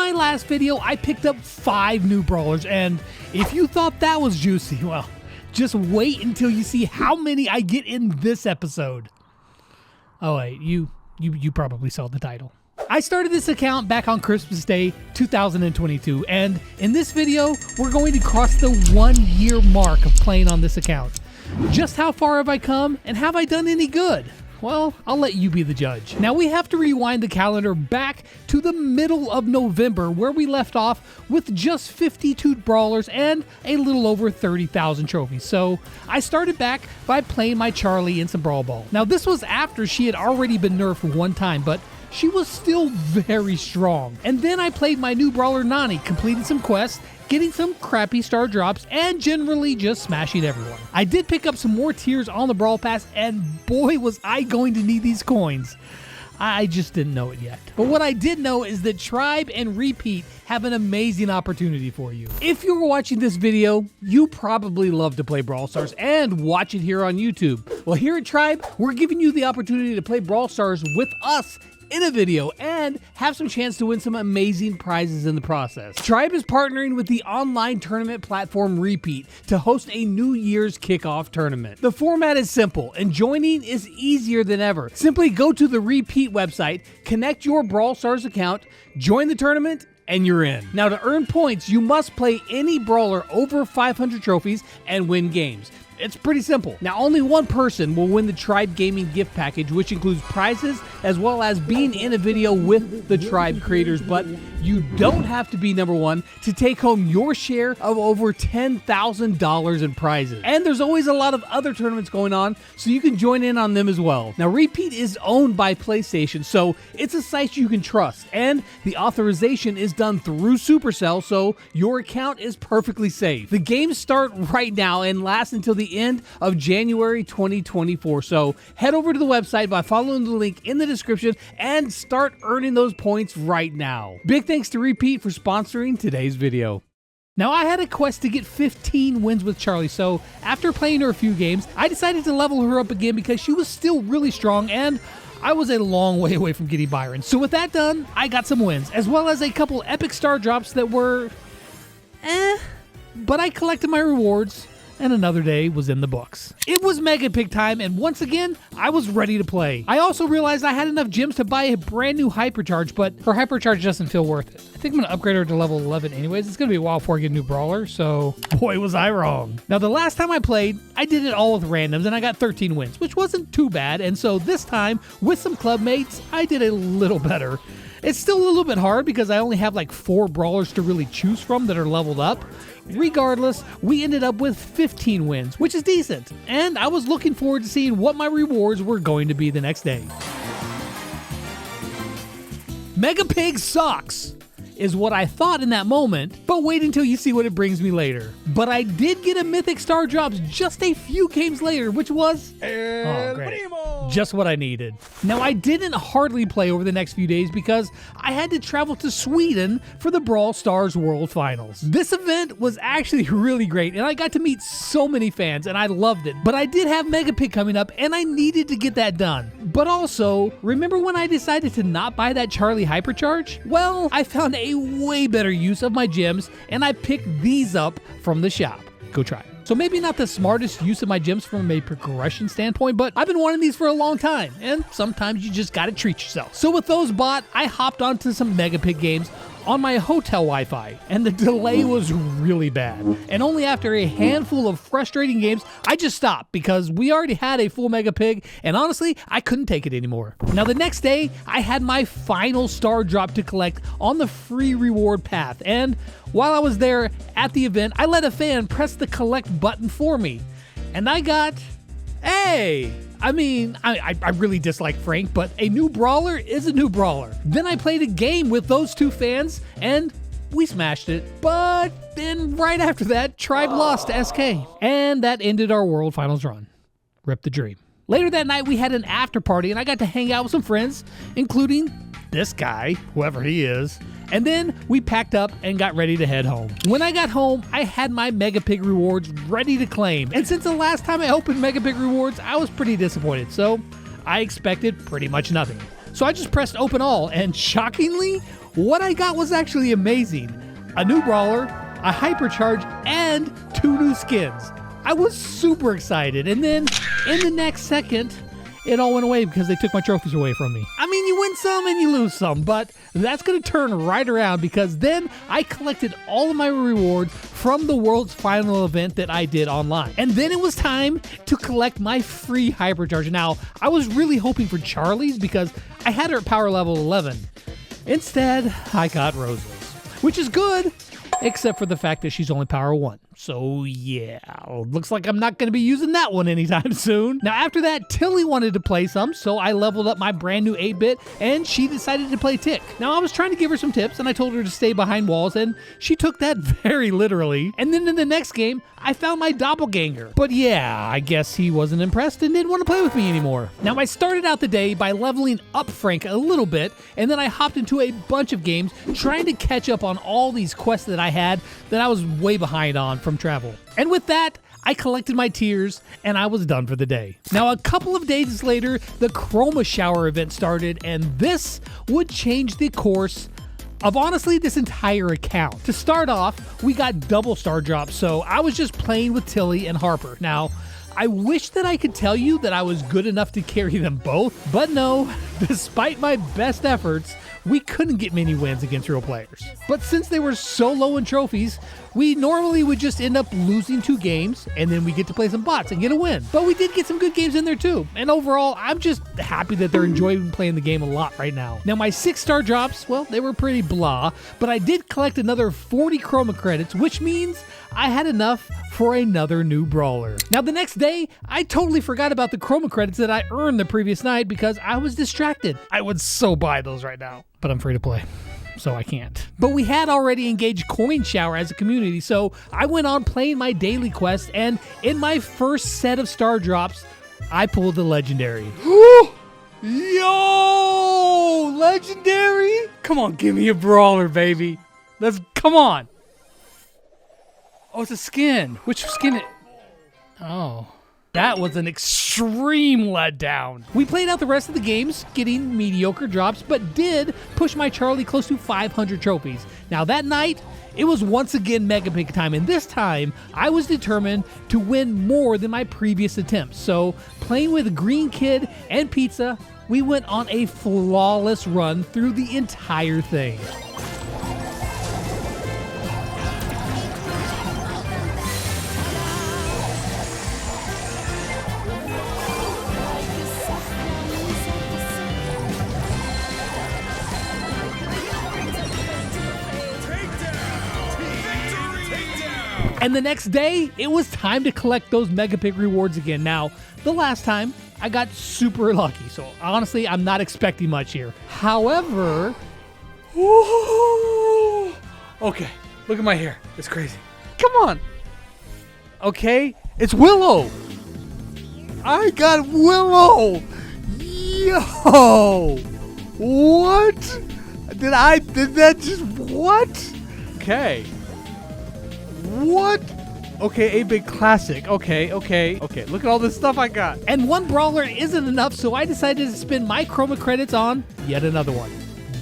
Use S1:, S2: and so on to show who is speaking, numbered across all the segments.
S1: my last video, I picked up 5 new brawlers, and if you thought that was juicy, well, just wait until you see how many I get in this episode. Oh wait, you probably saw the title. I started this account back on Christmas Day 2022, and in this video, we're going to cross the 1-year mark of playing on this account. Just how far have I come, and have I done any good? Well, I'll let you be the judge. Now we have to rewind the calendar back to the middle of November, where we left off with just 52 brawlers and a little over 30,000 trophies. So I started back by playing my Charlie in some Brawl Ball. Now this was after she had already been nerfed one time, but she was still very strong. And then I played my new brawler Nani, completed some quests, getting some crappy star drops, and generally just smashing everyone. I did pick up some more tiers on the Brawl Pass, and boy was I going to need these coins. I just didn't know it yet. But what I did know is that Tribe and Repeat have an amazing opportunity for you. If you were watching this video, you probably love to play Brawl Stars and watch it here on YouTube. Well, here at Tribe, we're giving you the opportunity to play Brawl Stars with us in a video and have some chance to win some amazing prizes in the process. Tribe is partnering with the online tournament platform Repeat to host a New Year's kickoff tournament. The format is simple and joining is easier than ever. Simply go to the Repeat website, connect your Brawl Stars account, join the tournament, and you're in. Now to earn points, you must play any brawler over 500 trophies and win games. It's pretty simple. Now, only one person will win the Tribe Gaming gift package, which includes prizes as well as being in a video with the Tribe creators, but you don't have to be number 1 to take home your share of over $10,000 in prizes. And there's always a lot of other tournaments going on, so you can join in on them as well. Now, Repeat is owned by PlayStation, so it's a site you can trust, and the authorization is done through Supercell, so your account is perfectly safe. The games start right now and last until the end of January 2024. So head over to the website by following the link in the description and start earning those points right now. Big thanks to Repeat for sponsoring today's video. Now I had a quest to get 15 wins with Charlie, so after playing her a few games, I decided to level her up again because she was still really strong and I was a long way away from getting Byron. So with that done, I got some wins, as well as a couple epic star drops that were but I collected my rewards, and another day was in the books. It was Mega Pig time, and once again, I was ready to play. I also realized I had enough gems to buy a brand new Hypercharge, but her Hypercharge doesn't feel worth it. I think I'm gonna upgrade her to level 11 anyways. It's gonna be a while before I get a new brawler, so boy was I wrong. Now the last time I played, I did it all with randoms, and I got 13 wins, which wasn't too bad, and so this time, with some club mates, I did a little better. It's still a little bit hard because I only have like 4 brawlers to really choose from that are leveled up. Regardless, we ended up with 15 wins, which is decent, and I was looking forward to seeing what my rewards were going to be the next day. Mega Pig sucks, is what I thought in that moment, but wait until you see what it brings me later. But I did get a Mythic Star Drops just a few games later, which was just what I needed. Now I didn't hardly play over the next few days because I had to travel to Sweden for the Brawl Stars World Finals. This event was actually really great and I got to meet so many fans and I loved it. But I did have Mega Pig coming up and I needed to get that done. But also, remember when I decided to not buy that Charlie Hypercharge? Well, I found a way better use of my gems and I picked these up from the shop. Go try it. So maybe not the smartest use of my gems from a progression standpoint, but I've been wanting these for a long time, and sometimes you just gotta treat yourself. So with those bought, I hopped onto some Mega Pig games on my hotel Wi-Fi, and the delay was really bad. And only after a handful of frustrating games, I just stopped because we already had a full Mega Pig, and honestly, I couldn't take it anymore. Now the next day, I had my final star drop to collect on the free reward path, and while I was there at the event, I let a fan press the collect button for me, and I got a... I mean, I really dislike Frank, but a new brawler is a new brawler. Then I played a game with those 2 fans, and we smashed it. But then right after that, Tribe lost to SK. And that ended our World Finals run. Rip the dream. Later that night, we had an after party, and I got to hang out with some friends, including this guy, whoever he is. And then we packed up and got ready to head home. When I got home, I had my Mega Pig rewards ready to claim. And since the last time I opened Mega Pig rewards, I was pretty disappointed. So I expected pretty much nothing. So I just pressed open all, and shockingly, what I got was actually amazing. A new brawler, a hypercharge, and 2 new skins. I was super excited, and then in the next second, it all went away because they took my trophies away from me. I mean, you win some and you lose some, but that's going to turn right around because then I collected all of my rewards from the world's final event that I did online. And then it was time to collect my free hypercharge. Now, I was really hoping for Charlie's because I had her at power level 11. Instead, I got Rosa's, which is good, except for the fact that she's only power 1. So yeah, looks like I'm not going to be using that one anytime soon. Now after that, Tilly wanted to play some, so I leveled up my brand new 8-bit, and she decided to play Tick. Now I was trying to give her some tips, and I told her to stay behind walls, and she took that very literally. And then in the next game, I found my doppelganger. But yeah, I guess he wasn't impressed and didn't want to play with me anymore. Now I started out the day by leveling up Frank a little bit, and then I hopped into a bunch of games trying to catch up on all these quests that I had that I was way behind on from travel. And with that, I collected my tiers and I was done for the day. Now a couple of days later, the Chroma shower event started, and this would change the course of honestly this entire account. To start off, we got double star drops, so I was just playing with Tilly and Harper. Now, I wish that I could tell you that I was good enough to carry them both, but no, despite my best efforts, we couldn't get many wins against real players. But since they were so low in trophies, we normally would just end up losing 2 games, and then we get to play some bots and get a win. But we did get some good games in there too, and overall, I'm just happy that they're enjoying playing the game a lot right now. Now my 6-star drops, well, they were pretty blah, but I did collect another 40 Chroma credits, which means I had enough for another new brawler. Now the next day, I totally forgot about the Chroma credits that I earned the previous night because I was distracted. I would so buy those right now, but I'm free to play, so I can't. But we had already engaged Coin Shower as a community, so I went on playing my daily quest, and in my first set of star drops, I pulled the legendary. Yo, legendary? Come on, give me a brawler, baby. Come on. Oh, it's a skin. Which skin? Oh. That was an extreme letdown. We played out the rest of the games, getting mediocre drops, but did push my Charlie close to 500 trophies. Now that night, it was once again Mega Pick time, and this time, I was determined to win more than my previous attempts. So, playing with Green Kid and Pizza, we went on a flawless run through the entire thing. And the next day, it was time to collect those Mega Pick rewards again. Now, the last time, I got super lucky, so honestly, I'm not expecting much here. However, okay, look at my hair. It's crazy. Come on. Okay, it's Willow. I got Willow. Yo, what? What? Okay. What? Okay, a big classic. Okay. Look at all this stuff I got. And one brawler isn't enough, so I decided to spend my Chroma credits on yet another one.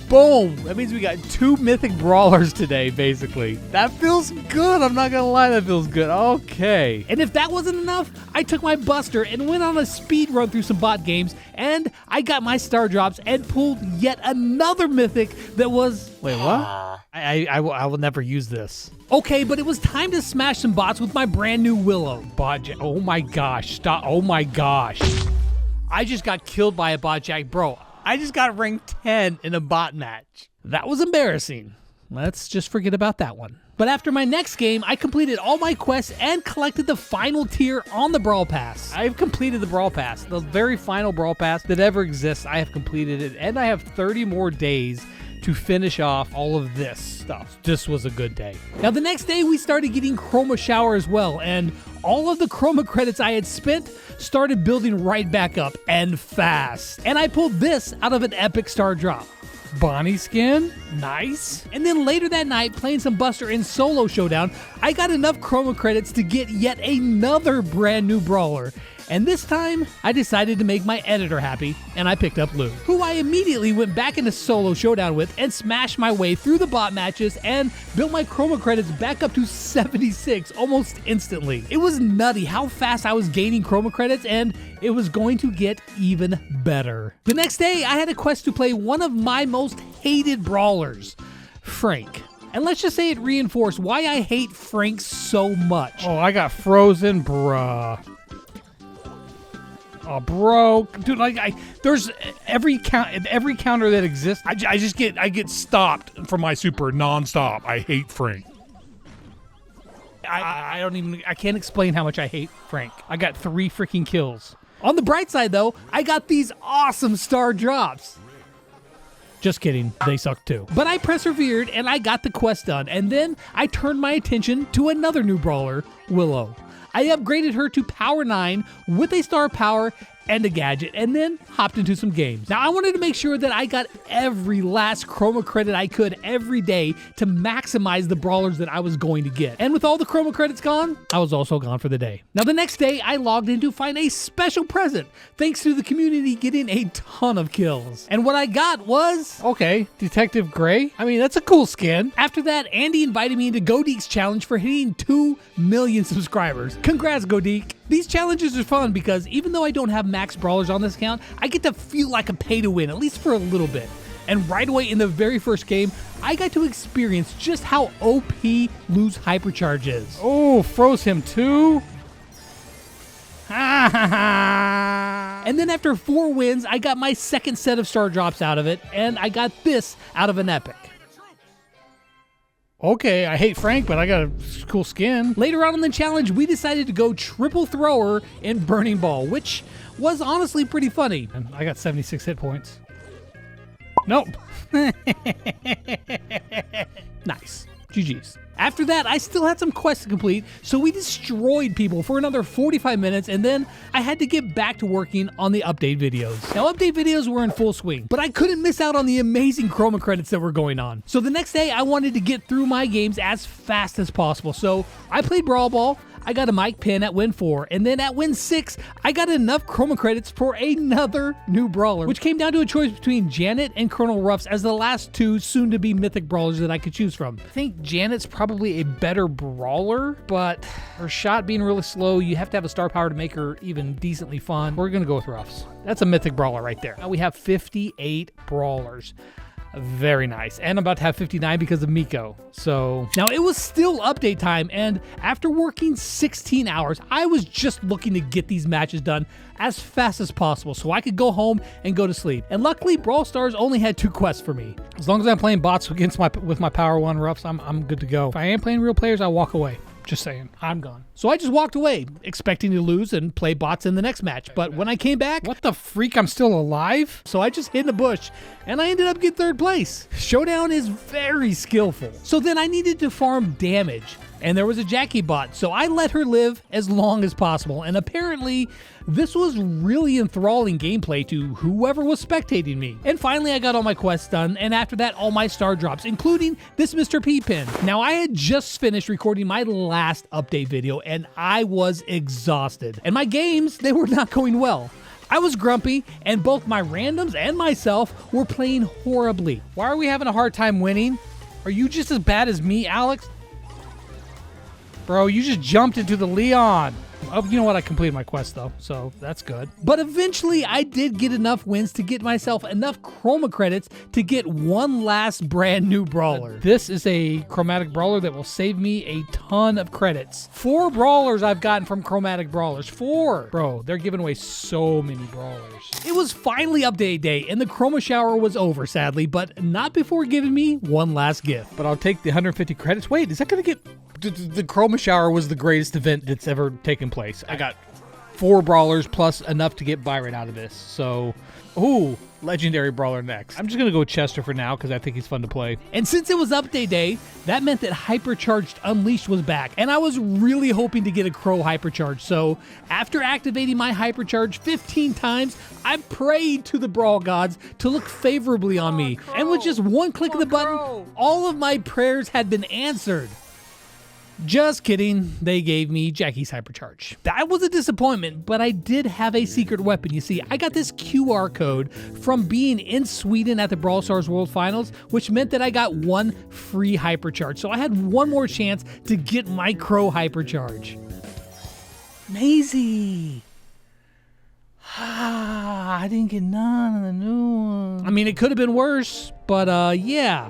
S1: Boom! That means we got 2 mythic brawlers today, basically. That feels good. I'm not gonna lie, that feels good. Okay. And if that wasn't enough, I took my Buster and went on a speed run through some bot games, and I got my star drops and pulled yet another mythic that was... Wait, what? I will never use this. Okay, but it was time to smash some bots with my brand new Willow. Oh my gosh, stop. Oh my gosh. I just got killed by a bot jack, bro. I just got ranked 10 in a bot match. That was embarrassing. Let's just forget about that one. But after my next game, I completed all my quests and collected the final tier on the Brawl Pass. I've completed the Brawl Pass, the very final Brawl Pass that ever exists. I have completed it, and I have 30 more days to finish off all of this stuff. This was a good day. Now the next day we started getting Chroma Shower as well, and all of the Chroma credits I had spent started building right back up, and fast. And I pulled this out of an epic star drop. Bonnie skin, nice. And then later that night, playing some Buster in Solo Showdown, I got enough Chroma credits to get yet another brand new brawler. And this time, I decided to make my editor happy, and I picked up Lou, who I immediately went back into solo showdown with and smashed my way through the bot matches and built my chroma credits back up to 76 almost instantly. It was nutty how fast I was gaining chroma credits, and it was going to get even better. The next day, I had a quest to play one of my most hated brawlers, Frank. And let's just say it reinforced why I hate Frank so much.
S2: Oh, I got frozen, bruh. Oh, bro, dude, there's every counter that exists.
S3: I get stopped from my super nonstop. I hate Frank.
S1: I can't explain how much I hate Frank. I got 3 freaking kills. On the bright side, though, I got these awesome star drops. Just kidding, they suck too. But I persevered and I got the quest done, and then I turned my attention to another new brawler, Willow. I upgraded her to Power 9 with a star power and a gadget, and then hopped into some games. Now, I wanted to make sure that I got every last chroma credit I could every day to maximize the brawlers that I was going to get. And with all the chroma credits gone, I was also gone for the day. Now, the next day, I logged in to find a special present, thanks to the community getting a ton of kills. And what I got was...
S2: Okay, Detective Gray? I mean, that's a cool skin.
S1: After that, Andy invited me into Godeek's challenge for hitting 2 million subscribers. Congrats, Godeek. These challenges are fun because even though I don't have max brawlers on this account, I get to feel like a pay to win, at least for a little bit. And right away in the very first game, I got to experience just how OP Lou's hypercharge is.
S2: Oh, froze him too?
S1: And then after 4 wins, I got my second set of star drops out of it, and I got this out of an epic.
S2: Okay, I hate Frank, but I got a cool skin.
S1: Later on in the challenge, we decided to go triple thrower in Burning Ball, which was honestly pretty funny.
S2: And I got 76 hit points. Nope.
S1: Nice. GG's. After that, I still had some quests to complete, so we destroyed people for another 45 minutes, and then I had to get back to working on the update videos. Now, update videos were in full swing, but I couldn't miss out on the amazing chroma credits that were going on. So the next day, I wanted to get through my games as fast as possible, so I played Brawl Ball. I got a mic pin at win 4, and then at win 6, I got enough chroma credits for another new brawler, which came down to a choice between Janet and Colonel Ruffs as the last 2 soon-to-be mythic brawlers that I could choose from.
S2: I think Janet's probably a better brawler, but her shot being really slow, you have to have a star power to make her even decently fun. We're gonna go with Ruffs. That's a mythic brawler right there. Now we have 58 brawlers. Very nice. And I'm about to have 59 because of Mico. So
S1: now it was still update time, and after working 16 hours, I was just looking to get these matches done as fast as possible so I could go home and go to sleep. And luckily, Brawl Stars only had 2 quests for me.
S2: As long as I'm playing bots with my Power 1 Ruffs, I'm good to go. If I am playing real players, I walk away. Just saying, I'm gone.
S1: So I just walked away, expecting to lose and play bots in the next match. But when I came back...
S2: What the freak? I'm still alive?
S1: So I just hid in a bush, and I ended up getting 3rd place. Showdown is very skillful. So then I needed to farm damage, and there was a Jackie bot, so I let her live as long as possible. And apparently, this was really enthralling gameplay to whoever was spectating me. And finally, I got all my quests done, and after that, all my star drops, including this Mr. P pin. Now, I had just finished recording my last update video, and I was exhausted. And my games, they were not going well. I was grumpy, and both my randoms and myself were playing horribly.
S2: Why are we having a hard time winning? Are you just as bad as me, Alex? Bro, you just jumped into the Leon. Oh, you know what? I completed my quest, though, so that's good.
S1: But eventually, I did get enough wins to get myself enough chroma credits to get one last brand new brawler.
S2: This is a chromatic brawler that will save me a ton of credits. 4 brawlers I've gotten from chromatic brawlers. 4! Bro, they're giving away so many brawlers.
S1: It was finally update day, and the chroma shower was over, sadly, but not before giving me one last gift.
S2: But I'll take the 150 credits. Wait, is that going to get... The chroma shower was the greatest event that's ever taken place. I got 4 brawlers plus enough to get Byron out of this. So, ooh, legendary brawler next. I'm just going to go Chester for now because I think he's fun to play.
S1: And since it was update day, that meant that Hypercharged Unleashed was back. And I was really hoping to get a Crow Hypercharge. So after activating my Hypercharge 15 times, I prayed to the Brawl Gods to look favorably on me. And with just one click of the button, all of my prayers had been answered.
S2: Just kidding, they gave me Jackie's Hypercharge. That was a disappointment, but I did have a secret weapon. You see, I got this QR code from being in Sweden at the Brawl Stars World Finals, which meant that I got 1 free Hypercharge. So I had one more chance to get my Crow Hypercharge. Maisie! I didn't get none of the new ones. I mean, it could have been worse, but yeah.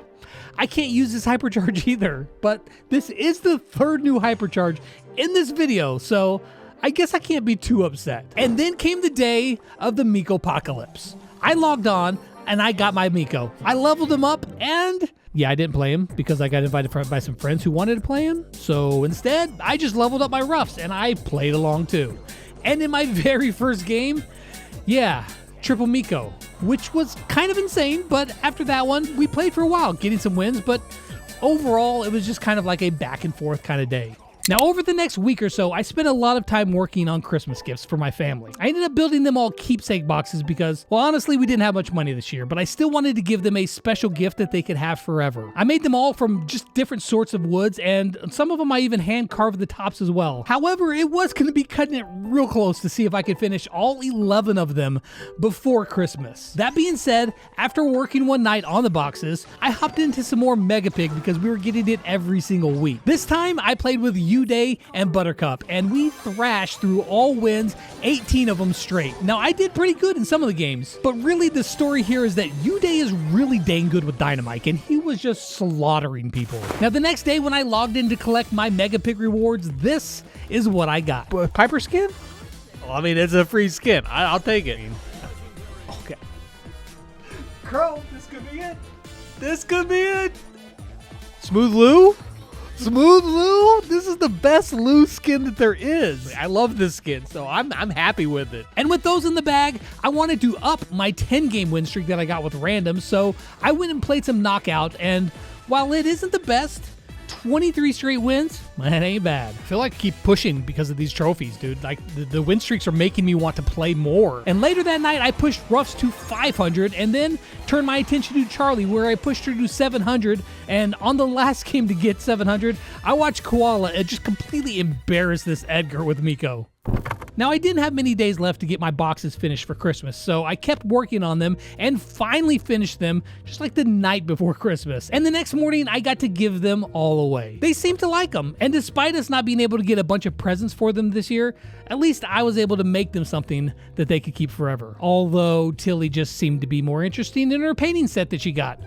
S2: I can't use this Hypercharge either, but this is the 3rd new Hypercharge in this video, so I guess I can't be too upset. And then came the day of the Mico apocalypse. I logged on and I got my Mico. I leveled him up and yeah, I didn't play him because I got invited by some friends who wanted to play him. So instead, I just leveled up my roughs and I played along too. And in my very first game, yeah, triple Mico, which was kind of insane, but after that one, we played for a while, getting some wins, but overall, it was just kind of like a back and forth kind of day. Now, over the next week or so, I spent a lot of time working on Christmas gifts for my family. I ended up building them all keepsake boxes because, well, honestly, we didn't have much money this year, but I still wanted to give them a special gift that they could have forever. I made them all from just different sorts of woods, and some of them I even hand carved the tops as well. However, it was going to be cutting it real close to see if I could finish all 11 of them before Christmas. That being said, after working one night on the boxes, I hopped into some more Mega Pig because we were getting it every single week. This time, I played with U-Day and Buttercup, and we thrashed through all wins, 18 of them straight. Now, I did pretty good in some of the games, but really the story here is that U-Day is really dang good with Dynamite, and he was just slaughtering people. Now, the next day when I logged in to collect my Mega Pig rewards, this is what I got. Piper skin?
S1: Well, I mean, it's a free skin. I'll take it.
S2: Okay.
S1: Crow, this could be it. This could be it. Smooth Lou? Smooth Lou? This is the best Lou skin that there is. I love this skin, so I'm happy with it.
S2: And with those in the bag, I wanted to up my 10-game win streak that I got with random, so I went and played some Knockout, and while it isn't the best, 23 straight wins, that ain't bad. I feel like I keep pushing because of these trophies, dude. Like, the win streaks are making me want to play more. And later that night, I pushed Ruffs to 500 and then turned my attention to Charlie, where I pushed her to 700. And on the last game to get 700, I watched Koala just completely embarrass this Edgar with Mico. Now, I didn't have many days left to get my boxes finished for Christmas, so I kept working on them and finally finished them just like the night before Christmas. And the next morning, I got to give them all away. They seemed to like them, and despite us not being able to get a bunch of presents for them this year, at least I was able to make them something that they could keep forever. Although Tilly just seemed to be more interesting in her painting set that she got,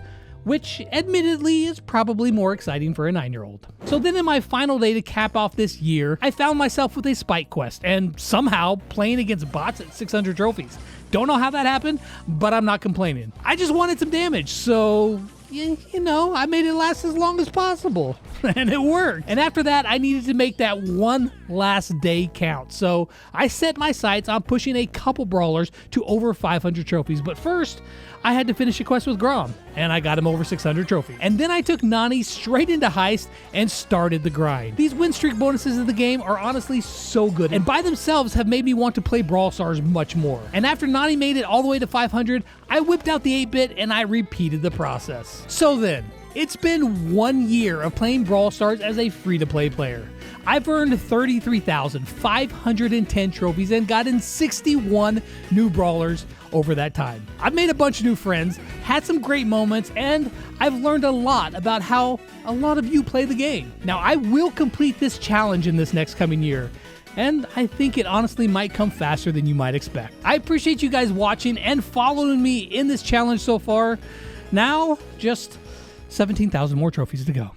S2: which admittedly is probably more exciting for a 9-year-old. So then in my final day to cap off this year, I found myself with a spike quest and somehow playing against bots at 600 trophies. Don't know how that happened, but I'm not complaining. I just wanted some damage, so you know, I made it last as long as possible, and it worked. And after that, I needed to make that one last day count. So I set my sights on pushing a couple brawlers to over 500 trophies. But first, I had to finish a quest with Grom, and I got him over 600 trophies. And then I took Nani straight into Heist and started the grind. These win streak bonuses in the game are honestly so good, and by themselves have made me want to play Brawl Stars much more. And after Nani made it all the way to 500, I whipped out the 8-bit and I repeated the process. So then, it's been 1 year of playing Brawl Stars as a free-to-play player. I've earned 33,510 trophies and gotten 61 new brawlers over that time. I've made a bunch of new friends, had some great moments, and I've learned a lot about how a lot of you play the game. Now, I will complete this challenge in this next coming year, and I think it honestly might come faster than you might expect. I appreciate you guys watching and following me in this challenge so far. Now, just 17,000 more trophies to go.